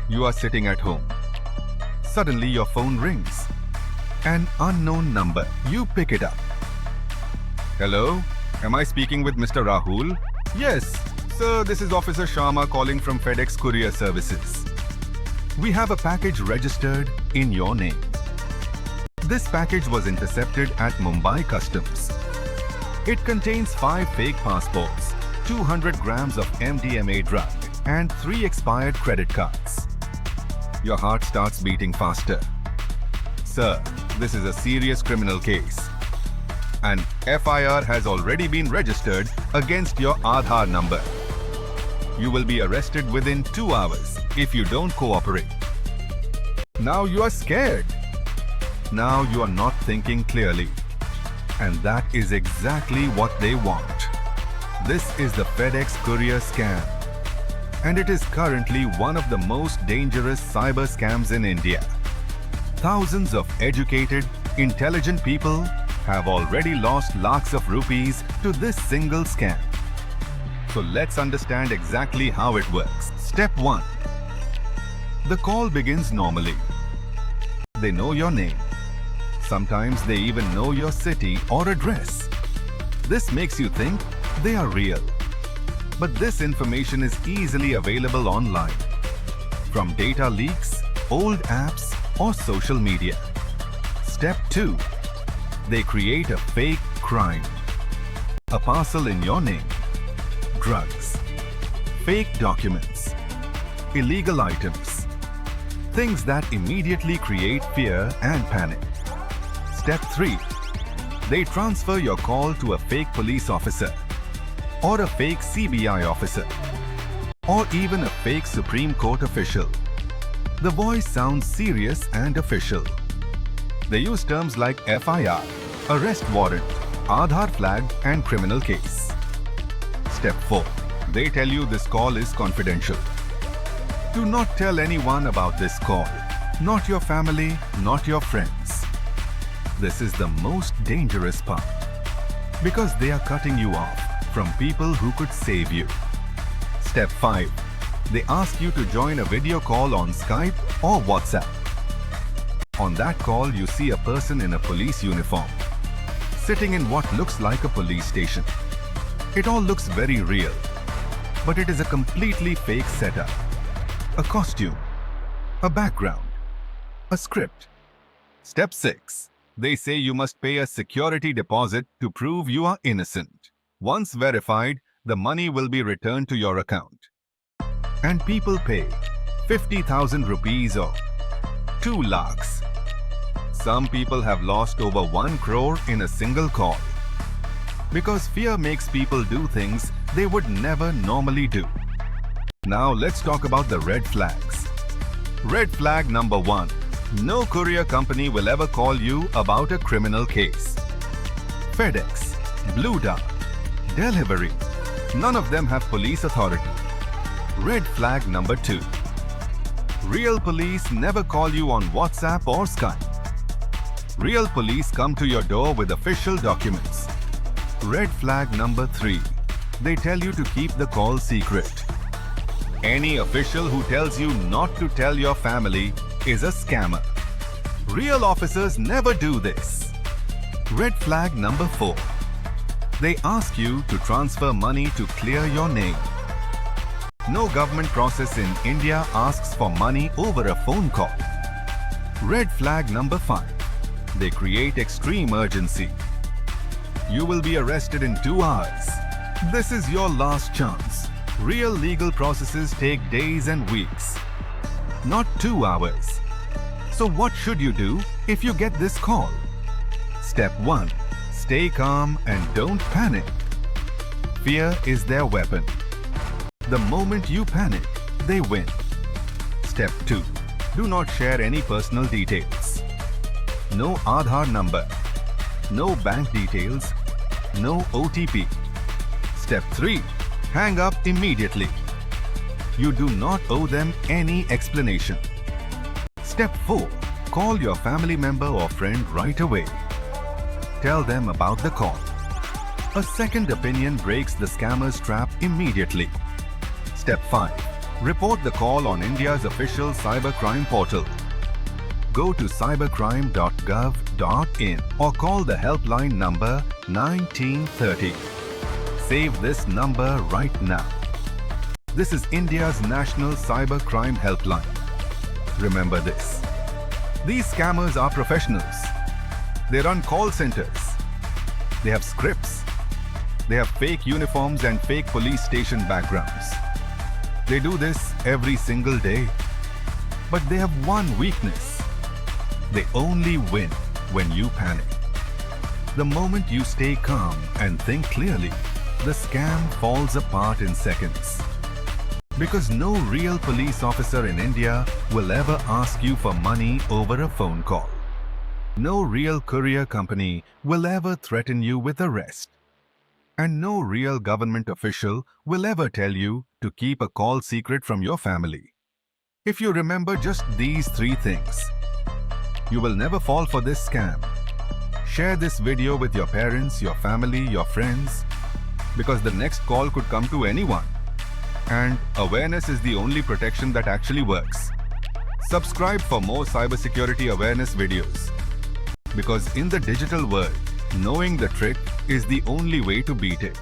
You are sitting at home. Suddenly your phone rings. An unknown number. You pick it up. Hello? Am I speaking with Mr. Rahul? Yes. Sir, this is Officer Sharma calling from FedEx Courier Services. We have a package registered in your name. This package was intercepted at Mumbai Customs. It contains 5 fake passports, 200 grams of MDMA drug, and 3 expired credit cards. Your heart starts beating faster. Sir, this is a serious criminal case. An FIR has already been registered against your Aadhaar number. You will be arrested within 2 hours if you don't cooperate. Now you are scared. Now you are not thinking clearly. And that is exactly what they want. This is the FedEx Courier Scam. And it is currently one of the most dangerous cyber scams in India. Thousands of educated, intelligent people have already lost lakhs of rupees to this single scam. So let's understand exactly how it works. Step 1. The call begins normally. They know your name. Sometimes they even know your city or address. This makes you think they are real. But this information is easily available online, from data leaks, old apps, or social media. Step 2. They create a fake crime. A parcel in your name. Drugs. Fake documents. Illegal items. Things that immediately create fear and panic. Step 3. They transfer your call to a fake police officer, or a fake CBI officer, or even a fake Supreme Court official. The voice sounds serious and official. They use terms like FIR, arrest warrant, Aadhaar flag, and criminal case. Step 4. They tell you this call is confidential. Do not tell anyone about this call. Not your family, not your friends. This is the most dangerous part, because they are cutting you off from people who could save you. Step 5. They ask you to join a video call on Skype or WhatsApp. On that call, you see a person in a police uniform, sitting in what looks like a police station. It all looks very real, but it is a completely fake setup. A costume, a background, a script. Step 6. They say you must pay a security deposit to prove you are innocent. Once verified, the money will be returned to your account. And people pay 50,000 rupees or 2 lakhs. Some people have lost over 1 crore in a single call. Because fear makes people do things they would never normally do. Now let's talk about the red flags. Red flag number 1. No courier company will ever call you about a criminal case. FedEx, Blue Dart, Delivery. None of them have police authority. Red flag number 2. Real police never call you on WhatsApp or Skype. Real police come to your door with official documents. Red flag number 3. They tell you to keep the call secret. Any official who tells you not to tell your family is a scammer. Real officers never do this. Red flag number 4. They ask you to transfer money to clear your name. No government process in India asks for money over a phone call. Red flag number 5. They create extreme urgency. You will be arrested in 2 hours. This is your last chance. Real legal processes take days and weeks, not 2 hours. So what should you do if you get this call? Step 1. Stay calm and don't panic. Fear is their weapon. The moment you panic, they win. Step 2. Do not share any personal details. No Aadhaar number. No bank details. No OTP. Step 3. Hang up immediately. You do not owe them any explanation. Step 4. Call your family member or friend right away. Tell them about the call. A second opinion breaks the scammer's trap immediately. Step 5. Report the call on India's official cybercrime portal. Go to cybercrime.gov.in or call the helpline number 1930. Save this number right now. This is India's National Cybercrime Helpline. Remember this. These scammers are professionals. They run call centers. They have scripts. They have fake uniforms and fake police station backgrounds. They do this every single day. But they have one weakness. They only win when you panic. The moment you stay calm and think clearly, the scam falls apart in seconds. Because no real police officer in India will ever ask you for money over a phone call. No real courier company will ever threaten you with arrest. And no real government official will ever tell you to keep a call secret from your family. If you remember just these 3 things, you will never fall for this scam. Share this video with your parents, your family, your friends, because the next call could come to anyone. And awareness is the only protection that actually works. Subscribe for more cybersecurity awareness videos. Because in the digital world, knowing the trick is the only way to beat it.